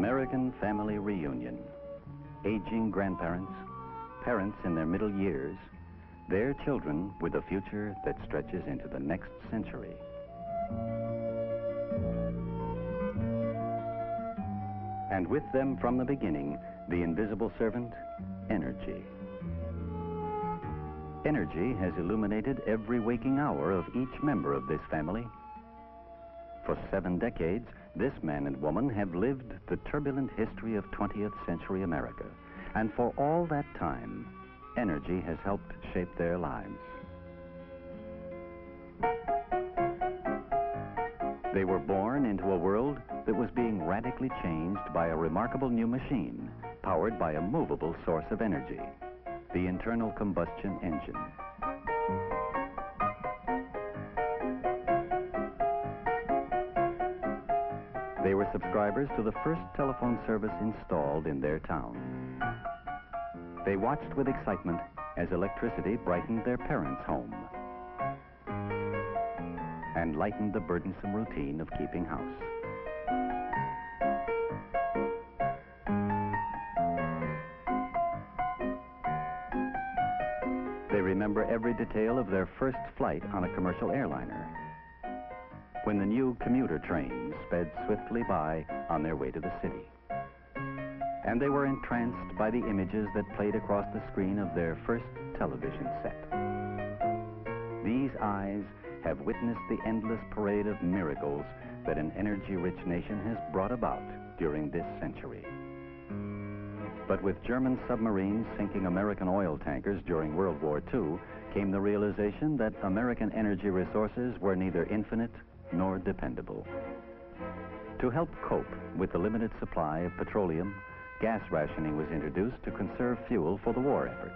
American family reunion. Aging grandparents, parents in their middle years, their children with a future that stretches into the next century. And with them from the beginning, the invisible servant, energy. Energy has illuminated every waking hour of each member of this family. For 7 decades, this man and woman have lived the turbulent history of 20th century America. And for all that time, energy has helped shape their lives. They were born into a world that was being radically changed by a remarkable new machine powered by a movable source of energy, the internal combustion engine. They were subscribers to the first telephone service installed in their town. They watched with excitement as electricity brightened their parents' home and lightened the burdensome routine of keeping house. They remember every detail of their first flight on a commercial airliner, when the new commuter trains sped swiftly by on their way to the city. And they were entranced by the images that played across the screen of their first television set. These eyes have witnessed the endless parade of miracles that an energy-rich nation has brought about during this century. But with German submarines sinking American oil tankers during World War II, came the realization that American energy resources were neither infinite nor dependable. To help cope with the limited supply of petroleum, gas rationing was introduced to conserve fuel for the war effort.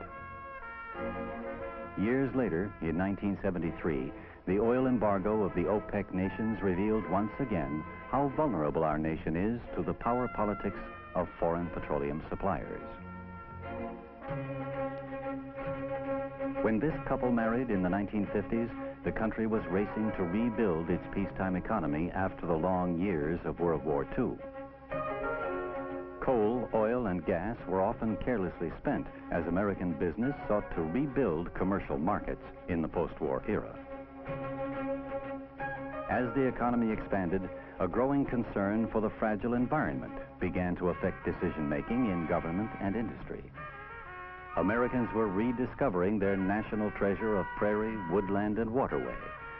Years later, in 1973, the oil embargo of the OPEC nations revealed once again how vulnerable our nation is to the power politics of foreign petroleum suppliers. When this couple married in the 1950s, the country was racing to rebuild its peacetime economy after the long years of World War II. Coal, oil, and gas were often carelessly spent as American business sought to rebuild commercial markets in the post-war era. As the economy expanded, a growing concern for the fragile environment began to affect decision-making in government and industry. Americans were rediscovering their national treasure of prairie, woodland, and waterway,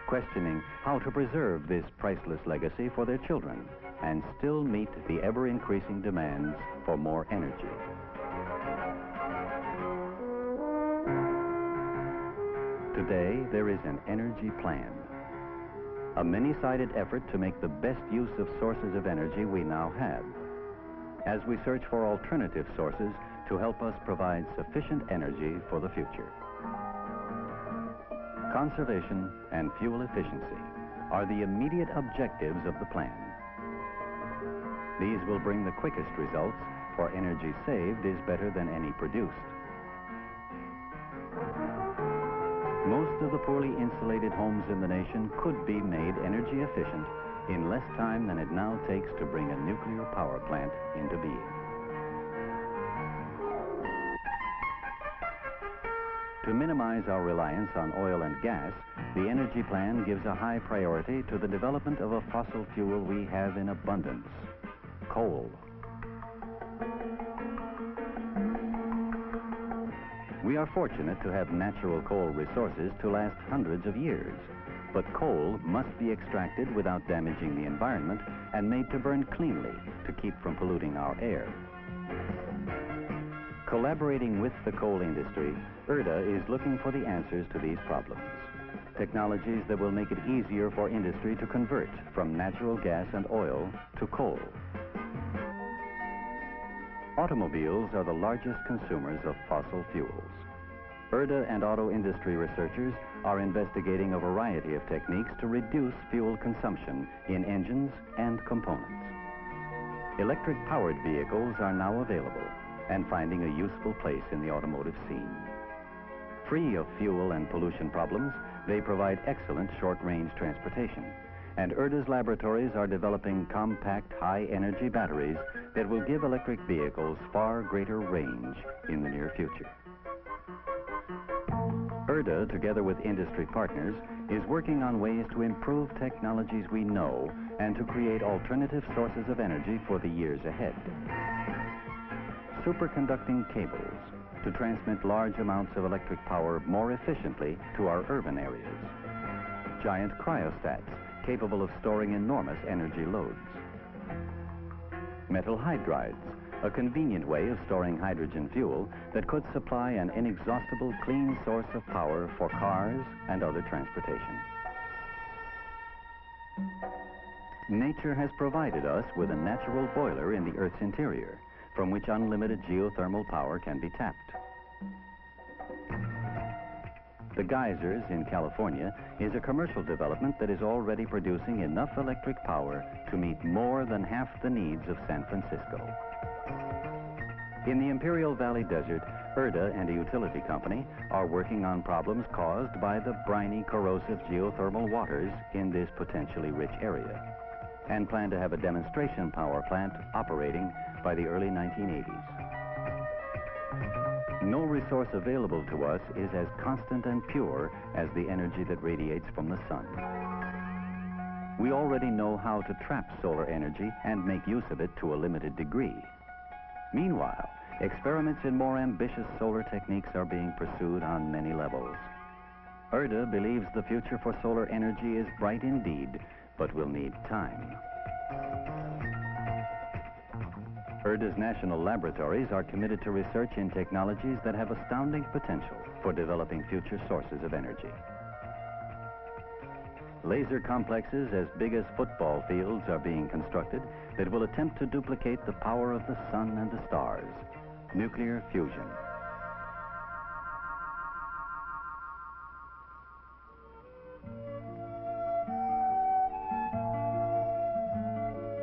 questioning how to preserve this priceless legacy for their children and still meet the ever-increasing demands for more energy. Today, there is an energy plan, a many-sided effort to make the best use of sources of energy we now have, as we search for alternative sources to help us provide sufficient energy for the future. Conservation and fuel efficiency are the immediate objectives of the plan. These will bring the quickest results, for energy saved is better than any produced. Most of the poorly insulated homes in the nation could be made energy efficient in less time than it now takes to bring a nuclear power plant into being. To minimize our reliance on oil and gas, the energy plan gives a high priority to the development of a fossil fuel we have in abundance, coal. We are fortunate to have natural coal resources to last hundreds of years, but coal must be extracted without damaging the environment and made to burn cleanly to keep from polluting our air. Collaborating with the coal industry, IRDA is looking for the answers to these problems. Technologies that will make it easier for industry to convert from natural gas and oil to coal. Automobiles are the largest consumers of fossil fuels. IRDA and auto industry researchers are investigating a variety of techniques to reduce fuel consumption in engines and components. Electric-powered vehicles are now available and finding a useful place in the automotive scene. Free of fuel and pollution problems, they provide excellent short-range transportation. and ERDA's laboratories are developing compact, high-energy batteries that will give electric vehicles far greater range in the near future. ERDA, together with industry partners, is working on ways to improve technologies we know and to create alternative sources of energy for the years ahead. Superconducting cables to transmit large amounts of electric power more efficiently to our urban areas. Giant cryostats capable of storing enormous energy loads. Metal hydrides, a convenient way of storing hydrogen fuel that could supply an inexhaustible clean source of power for cars and other transportation. Nature has provided us with a natural boiler in the Earth's interior, from which unlimited geothermal power can be tapped. The geysers in California is a commercial development that is already producing enough electric power to meet more than half the needs of San Francisco. In the Imperial Valley Desert, ERDA and a utility company are working on problems caused by the briny, corrosive geothermal waters in this potentially rich area, and plan to have a demonstration power plant operating by the early 1980s. No resource available to us is as constant and pure as the energy that radiates from the sun. We already know how to trap solar energy and make use of it to a limited degree. Meanwhile, experiments in more ambitious solar techniques are being pursued on many levels. ERDA believes the future for solar energy is bright indeed, but will need time. ERDA's national laboratories are committed to research in technologies that have astounding potential for developing future sources of energy. Laser complexes as big as football fields are being constructed that will attempt to duplicate the power of the sun and the stars. Nuclear fusion.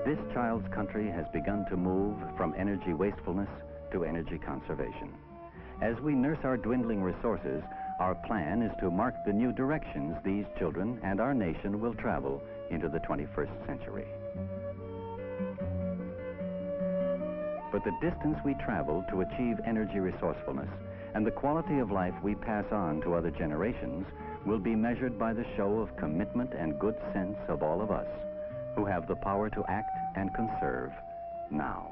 This child's country has begun to move from energy wastefulness to energy conservation. As we nurse our dwindling resources, our plan is to mark the new directions these children and our nation will travel into the 21st century. But the distance we travel to achieve energy resourcefulness and the quality of life we pass on to other generations will be measured by the show of commitment and good sense of all of us who have the power to act and conserve now.